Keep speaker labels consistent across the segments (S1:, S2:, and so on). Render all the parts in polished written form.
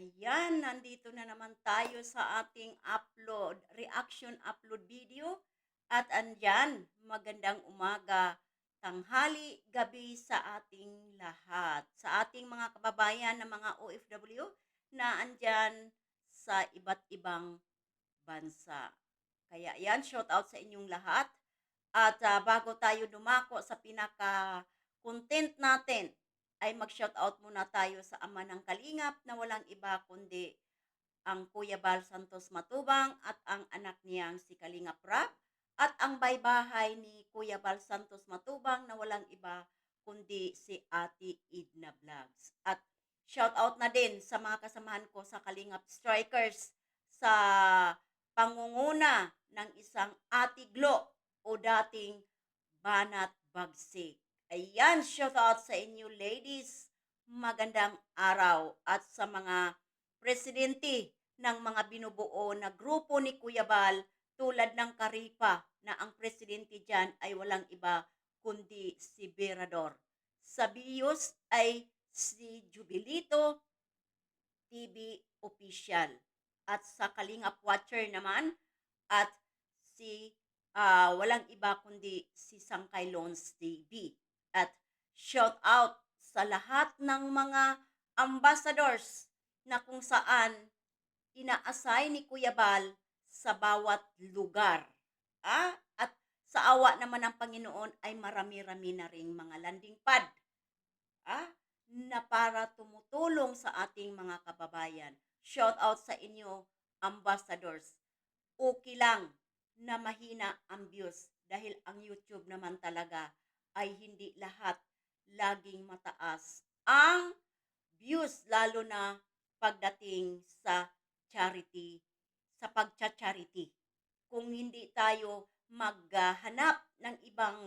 S1: Ayan, nandito na naman tayo sa ating reaction upload video. At andyan, magandang umaga, tanghali, gabi sa ating lahat. Sa ating mga kababayan na mga OFW na andyan sa iba't ibang bansa. Kaya yan, shout out sa inyong lahat. At bago tayo dumako sa pinaka-content natin, ay mag-shoutout muna tayo sa ama ng Kalingap na walang iba kundi ang Kuya Bal Santos Matubang at ang anak niyang si Kalingap Rap at ang baybahay ni Kuya Bal Santos Matubang na walang iba kundi si Ate Idna Vlogs. At shoutout na din sa mga kasamahan ko sa Kalingap Strikers sa pangunguna ng isang Ate Glo o dating Banat Bagsik. Ayan, shout out sa inyo ladies. Magandang araw at sa mga presidente ng mga binubuo na grupo ni Kuya Bal tulad ng Karipa na ang presidente dyan ay walang iba kundi si Berador. Sa Bios ay si Jubilito TV Official. At sa Kalingap Watcher naman at si walang iba kundi si Sangkay Loans TV. At shout out sa lahat ng mga ambassadors na kung saan ina-assign ni Kuya Bal sa bawat lugar. At sa awa naman ng Panginoon ay marami-rami na ring mga landing pad ah, na para tumutulong sa ating mga kababayan. Shout out sa inyo, ambassadors. Okay lang na mahina ang views dahil ang YouTube naman talaga ay hindi lahat laging mataas ang views lalo na pagdating sa charity, sa pagcha-charity. Kung hindi tayo maghanap ng ibang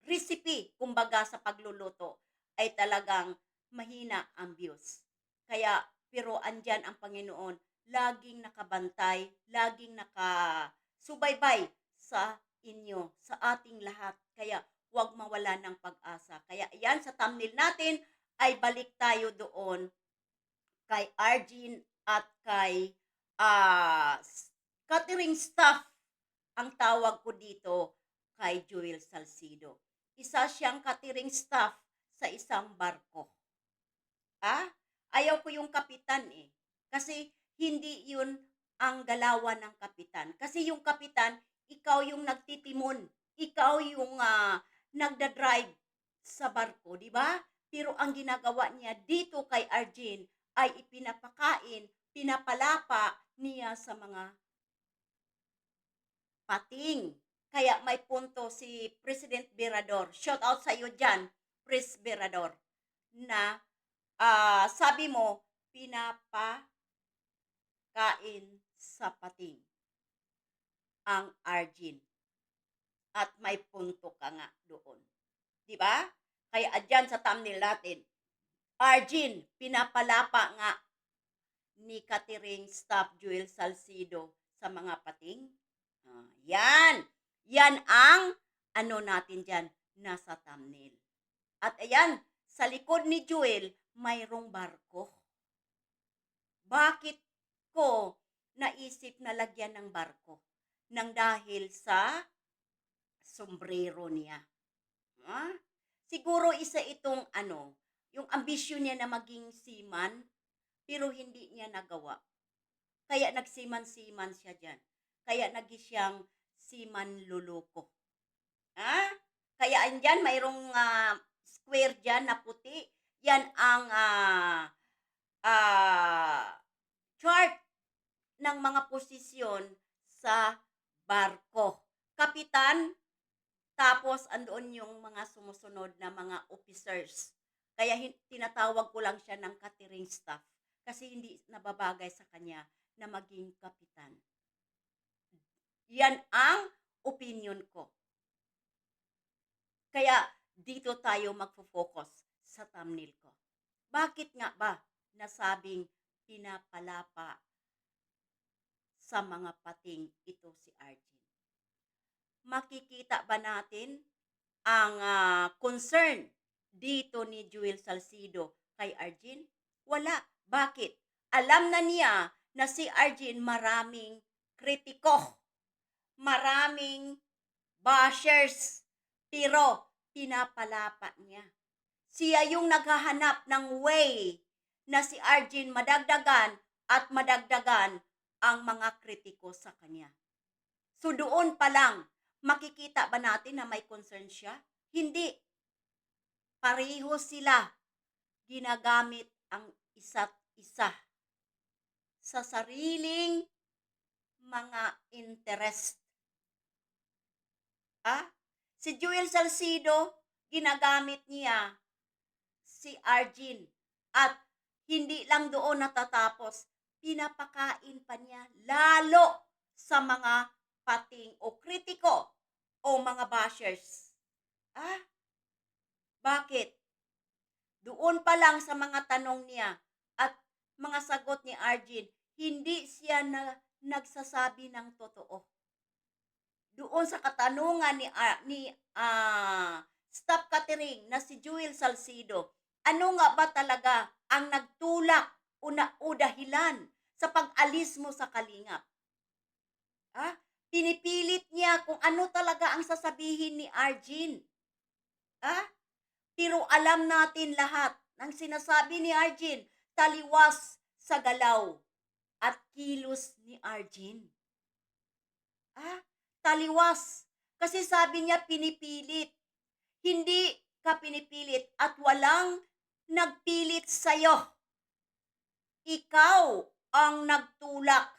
S1: recipe, kumbaga sa pagluluto, ay talagang mahina ang views. Kaya, pero andyan ang Panginoon, laging nakabantay, laging nakasubaybay sa inyo, sa ating lahat. Kaya, huwag mawala ng pag-asa. Kaya, yan sa thumbnail natin, ay balik tayo doon kay Arjin at kay catering staff ang tawag ko dito kay Joel Salcido. Isa siyang catering staff sa isang barko. Ayaw ko yung kapitan eh. Kasi hindi yun ang galawan ng kapitan. Kasi yung kapitan, ikaw yung nagtitimon. Ikaw yung nagda-drive sa barko, di ba? Pero ang ginagawa niya dito kay Arjin ay ipinapakain, pinapalapa niya sa mga pating. Kaya may punto si President Berador. Shout out sa iyo dyan, Pres Berador, na sabi mo, pinapakain sa pating ang Arjin. At may punto ka nga doon. Di ba? Kaya adyan sa thumbnail natin, Arjin, pinapalapa nga ni catering staff Joel Salcido sa mga pating. Yan. Yan ang ano natin dyan, nasa thumbnail. At ayan, sa likod ni Joel, mayroong barko. Bakit ko naisip na lagyan ng barko? Nang dahil sa sombrero niya. Siguro isa itong yung ambisyon niya na maging seaman, pero hindi niya nagawa. Kaya nagsiman-siman siya dyan. Kaya naging siyang seaman luloko. Kaya andyan, mayroong square dyan na puti. Yan ang chart ng mga posisyon sa barko. Kapitan, tapos andoon yung mga sumusunod na mga officers. Kaya tinatawag ko lang siya ng catering staff kasi hindi nababagay sa kanya na maging kapitan. Yan ang opinion ko. Kaya dito tayo magfo-focus sa thumbnail ko. Bakit nga ba nasabing pinapalapa sa mga pating ito si Arjin? Makikita ba natin ang concern dito ni Joel Salcido kay Arjin? Wala. Bakit? Alam na niya na si Arjun maraming kritiko, maraming bashers, pero pinapalapa niya. Siya yung naghahanap ng way na si Arjun madagdagan at madagdagan ang mga kritiko sa kanya. So doon pa lang, makikita ba natin na may concern siya? Hindi. Pareho sila ginagamit ang isa't isa sa sariling mga interest. Si Joel Salcido, ginagamit niya si Arjun at hindi lang doon natatapos, pinapakain pa niya lalo sa mga pating o kritiko o mga bashers. Bakit? Doon pa lang sa mga tanong niya at mga sagot ni Arjun, hindi siya nagsasabi ng totoo. Doon sa katanungan ni staff catering na si Joel Salcido, ano nga ba talaga ang nagtulak o dahilan sa pag-alis mo sa Kalingap? Pinipilit niya kung ano talaga ang sasabihin ni Arjun. Pero alam natin lahat ng sinasabi ni Arjun, taliwas sa galaw at kilos ni Arjun. Taliwas. Kasi sabi niya pinipilit. Hindi ka pinipilit at walang nagpilit sa'yo. Ikaw ang nagtulak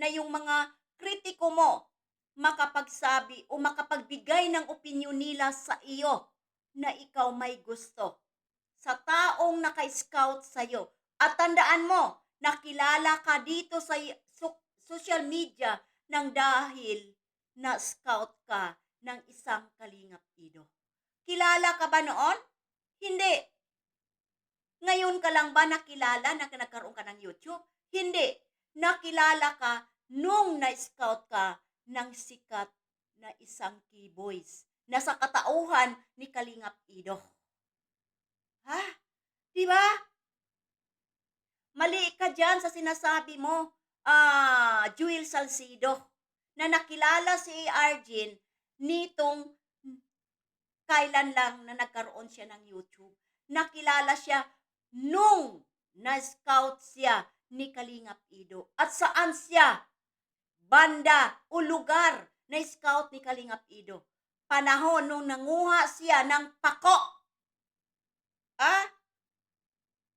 S1: na yung mga kritiko mo makapagsabi o makapagbigay ng opinyon nila sa iyo na ikaw may gusto sa taong naka-scout sa'yo. At tandaan mo, nakilala ka dito sa social media nang dahil na-scout ka ng isang Kalingap Ido. Kilala ka ba noon? Hindi. Ngayon ka lang ba nakilala na nagkaroon ka ng YouTube? Hindi. Nakilala ka nung na-scout ka ng sikat na isang K-Boys na sa katauhan ni Kalingap Ido. Di ba? Mali ka dyan sa sinasabi mo, Joel Salcido, na nakilala si Arjun nitong kailan lang na nagkaroon siya ng YouTube. Nakilala siya nung na-scout siya ni Kalingap Ido. At saan siya? Banda o lugar na scout ni Kalingap Ido. Panahon nung nanguha siya ng pako.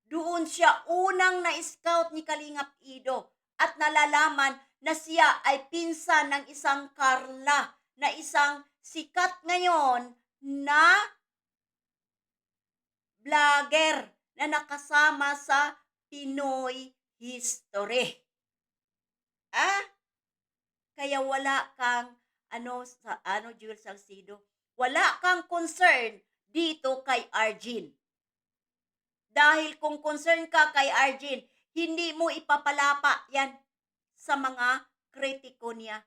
S1: Doon siya unang na-scout ni Kalingap Ido at nalalaman na siya ay pinsan ng isang Carla na isang sikat ngayon na vlogger na nakasama sa Pinoy History. Kaya wala kang Joel Salcido, wala kang concern dito kay Arjun. Dahil kung concern ka kay Arjun, hindi mo ipapalapa yan sa mga kritiko niya.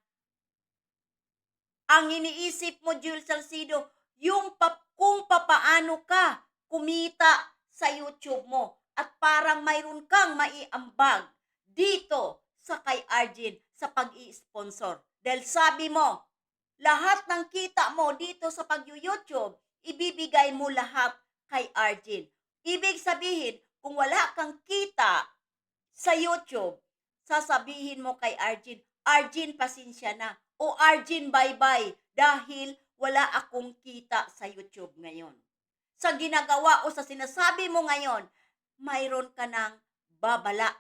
S1: Ang iniisip mo, Joel Salcido, yung kung papaano ka kumita sa YouTube mo at parang mayroon kang maiambag dito sa kay Arjun sa pag-i-sponsor. Dahil sabi mo, lahat ng kita mo dito sa pag-YouTube, ibibigay mo lahat kay Arjun. Ibig sabihin, kung wala kang kita sa YouTube, sasabihin mo kay Arjun, Arjun, pasensya na. O Arjun, bye-bye. Dahil wala akong kita sa YouTube ngayon. Sa ginagawa o sa sinasabi mo ngayon, mayroon ka ng babala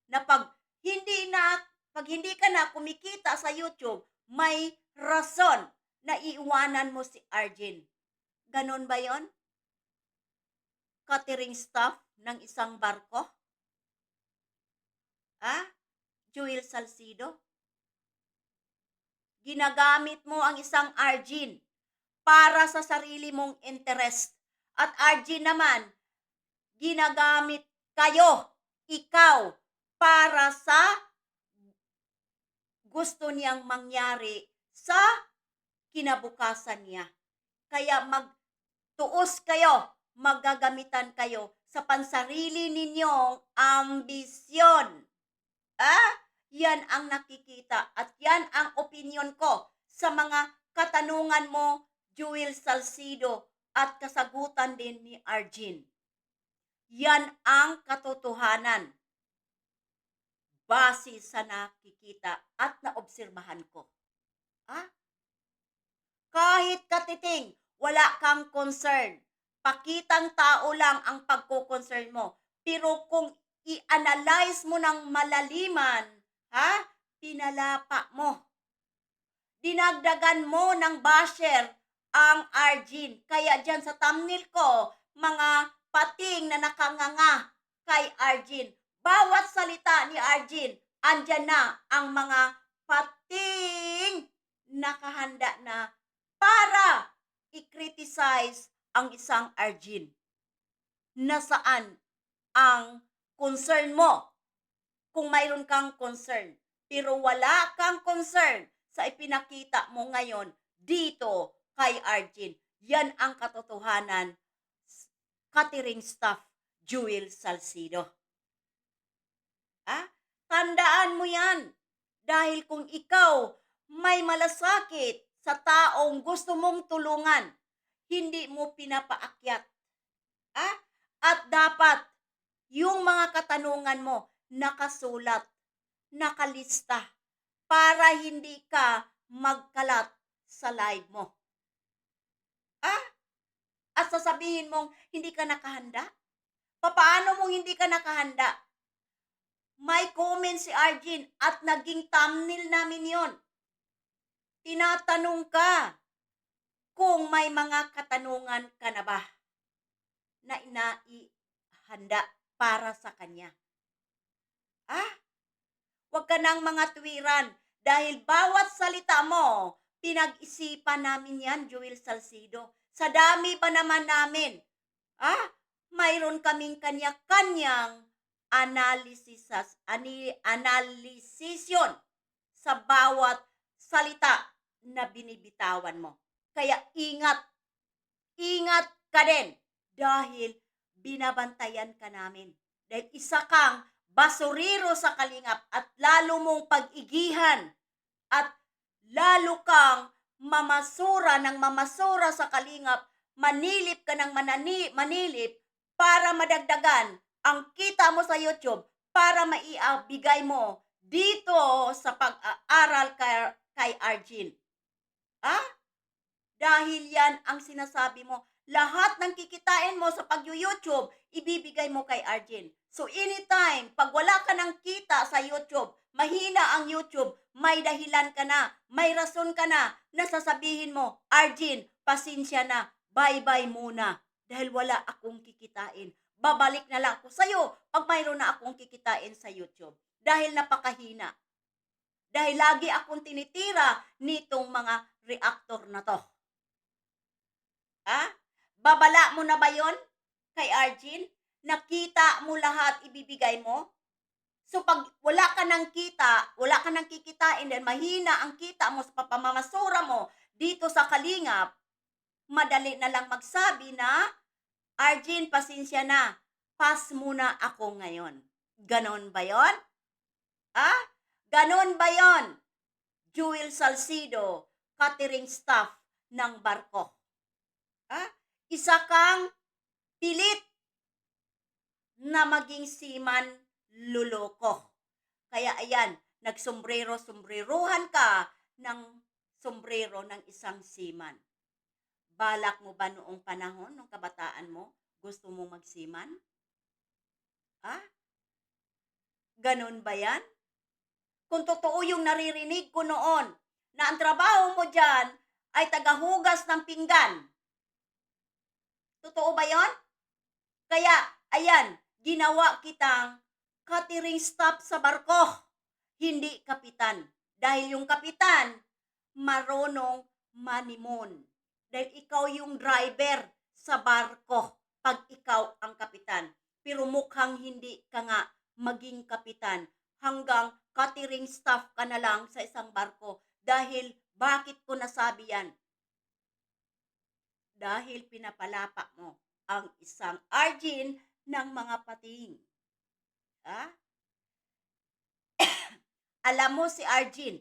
S1: na pag hindi ka na kumikita sa YouTube, may rason na iiwanan mo si Arjun. Ganon ba yon? Catering staff ng isang barko? Joel Salcido? Ginagamit mo ang isang Arjun para sa sarili mong interest. At Arjun naman, ginagamit ikaw, para sa gusto niyang mangyari sa kinabukasan niya. Kaya magtuos kayo, maggagamitan kayo sa pansarili ninyong ambisyon. Yan ang nakikita at yan ang opinion ko sa mga katanungan mo, Jewel Salcido, at kasagutan din ni Arjin. Yan ang katotohanan base sa nakikita at naobserbahan ko. Kahit katiting, wala kang concern. Pakitang tao lang ang pagko-concern mo. Pero kung i-analyze mo ng malaliman, pinalapa mo. Dinagdagan mo ng basher ang Arjin. Kaya dyan sa thumbnail ko, mga pating na nakanganga kay Arjin. Bawat salita ni Arjin, andyan na ang mga pating nakahanda na para i-criticize ang isang Arjin. Nasaan ang concern mo? Kung mayroon kang concern, pero wala kang concern sa ipinakita mo ngayon dito kay Arjin. Yan ang katotohanan, catering staff, Jewel Salcido. Tandaan mo yan. Dahil kung ikaw may malasakit sa taong gusto mong tulungan, hindi mo pinapaakyat. At dapat yung mga katanungan mo nakasulat, nakalista, para hindi ka magkalat sa live mo. At sasabihin mong hindi ka nakahanda? Paano mong hindi ka nakahanda? May comment si Arjin at naging thumbnail namin yon. Tinatanong ka kung may mga katanungan ka na ba na inaihanda para sa kanya. Huwag ka nang mga tuwiran dahil bawat salita mo, pinag-isipan namin yan, Jewel Salcido. Sa dami pa naman namin, mayroon kaming kanya-kanyang analysisyon sa bawat salita na binibitawan mo. Kaya ingat ka din dahil binabantayan ka namin. Dahil isa kang basuriro sa kalingap at lalo mong pag-igihan at lalo kang mamasura sa kalingap, manilip ka ng manilip para madagdagan ang kita mo sa YouTube para maiabigay mo dito sa pag-aaral kay Arjin. Dahil yan ang sinasabi mo, lahat ng kikitain mo sa pag-YouTube, ibibigay mo kay Arjin. So anytime, pag wala ka ng kita sa YouTube, mahina ang YouTube, may dahilan ka na, may rason ka na, nasasabihin mo, Arjin, pasensya na, bye-bye muna, dahil wala akong kikitain. Babalik na lang ako sa'yo pag mayroon na akong kikitain sa YouTube. Dahil napakahina. Dahil lagi akong tinitira nitong mga reactor na to. Babala mo na ba yon kay Arjin? Nakita mo lahat, ibibigay mo? So pag wala ka ng kita, wala ka ng kikitain, dahil mahina ang kita mo sa pamamasura mo dito sa kalingap, madali na lang magsabi na, Arjin, pasensya na, pass muna ako ngayon. Ganon ba yon? Ganon ba yon? Jewel Salcido, catering staff ng barko. Isa kang pilit na maging seaman luloko. Kaya ayan, nagsombrero-sombrerohan ka ng sombrero ng isang seaman. Balak mo ba noong panahon, nung kabataan mo, gusto mo magseaman? Ganon ba yan? Kung totoo yung naririnig ko noon, na ang trabaho mo dyan ay tagahugas ng pinggan. Totoo ba yon? Kaya, ayan, ginawa kitang catering staff sa barko, hindi kapitan. Dahil yung kapitan, marunong manimon. Dahil ikaw yung driver sa barko pag ikaw ang kapitan. Pero mukhang hindi ka nga maging kapitan. Hanggang catering staff ka na lang sa isang barko. Dahil, bakit ko nasabi yan? Dahil pinapalapa mo ang isang Arjin ng mga pating. Ah? Alam mo si Arjin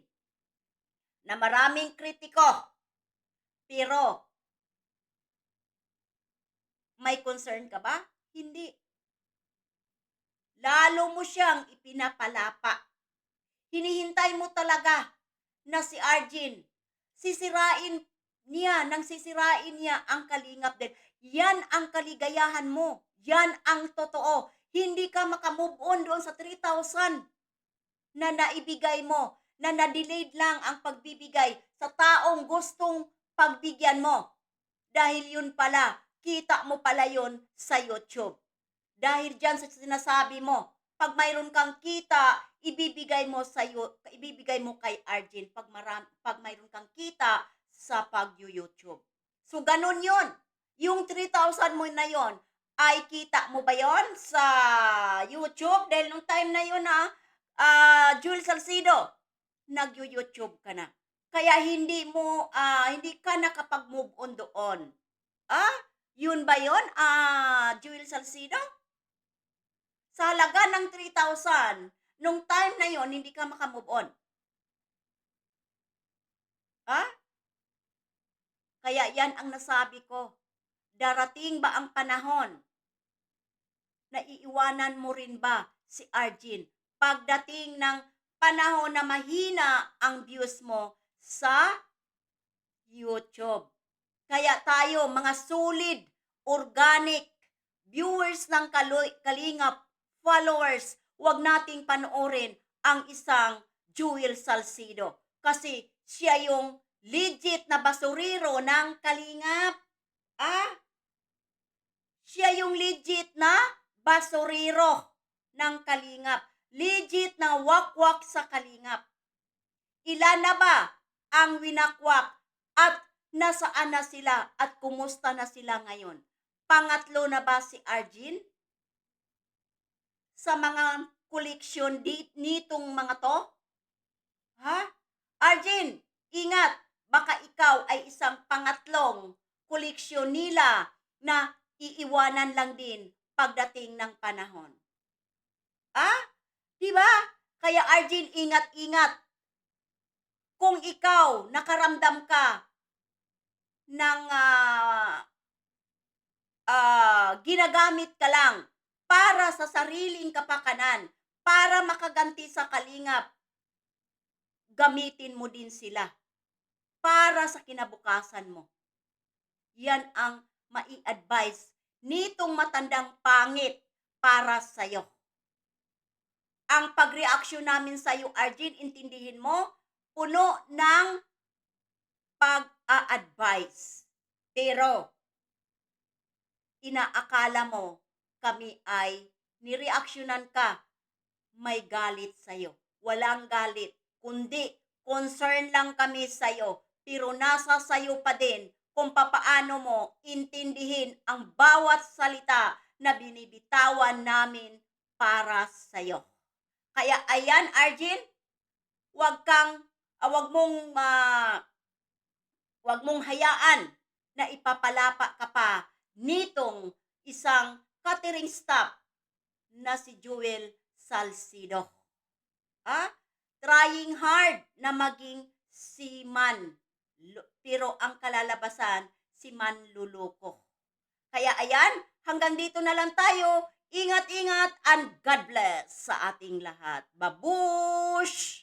S1: na maraming kritiko, pero may concern ka ba? Hindi. Lalo mo siyang ipinapalapa. Hinihintay mo talaga na si Arjin, sisirain sisirain niya ang kalingap din. Yan ang kaligayahan mo. Yan ang totoo. Hindi ka makamove on doon sa 3,000 na naibigay mo, na na-delayed lang ang pagbibigay sa taong gustong pagbigyan mo. Dahil yun pala, kita mo pala yun sa YouTube. Dahil dyan sa sinasabi mo, pag mayroon kang kita, ibibigay mo kay Arjin pag mayroon kang kita sa pag-YouTube. So ganun 'yon. Yung 3,000 mo na 'yon, ay kita mo ba 'yon sa YouTube? Dahil nung time na 'yon na Jewel Salcido, nag-YouTube ka na. Kaya hindi ka nakapag-move on doon. Yun ba 'yon? Jewel Salcido? Sa halaga ng 3,000, nung time na yon hindi ka makamove on. Kaya yan ang nasabi ko. Darating ba ang panahon na iiwanan mo rin ba si Arjin pagdating ng panahon na mahina ang views mo sa YouTube? Kaya tayo, mga solid, organic viewers ng Kalingap, followers, wag nating panoorin ang isang Jewel Salcido. Kasi siya yung legit na basurero ng Kalingap. Siya yung legit na basurero ng Kalingap. Legit na wakwak sa Kalingap. Ilan na ba ang winakwak at nasaan na sila at kumusta na sila ngayon? Pangatlo na ba si Arjin? Sa mga koleksyon nitong mga to? Arjin, ingat, baka ikaw ay isang pangatlong koleksyon nila na iiwanan lang din pagdating ng panahon. Diba? Kaya Arjin, ingat-ingat. Kung ikaw nakaramdam ka ng ginagamit ka lang para sa sariling kapakanan, para makaganti sa Kalingap, gamitin mo din sila para sa kinabukasan mo. Yan ang mai-advise nitong matandang pangit para sa'yo. Ang pag-reaction namin sa'yo, Arjin, intindihin mo, puno ng pag-a-advise. Pero, inaakala mo kami ay nireaksyonan ka, may galit sa'yo. Walang galit, kundi concern lang kami sa'yo. Pero nasa sa'yo pa din kung papaano mo intindihin ang bawat salita na binibitawan namin para sa'yo. Kaya ayan, Arjin, wag mong hayaan na ipapalapa ka pa nitong isang catering staff na si Jewel Salcido. Trying hard na maging si Man, pero ang kalalabasan si manluloko. Kaya ayan, hanggang dito na lang tayo. Ingat-ingat and God bless sa ating lahat. Babush!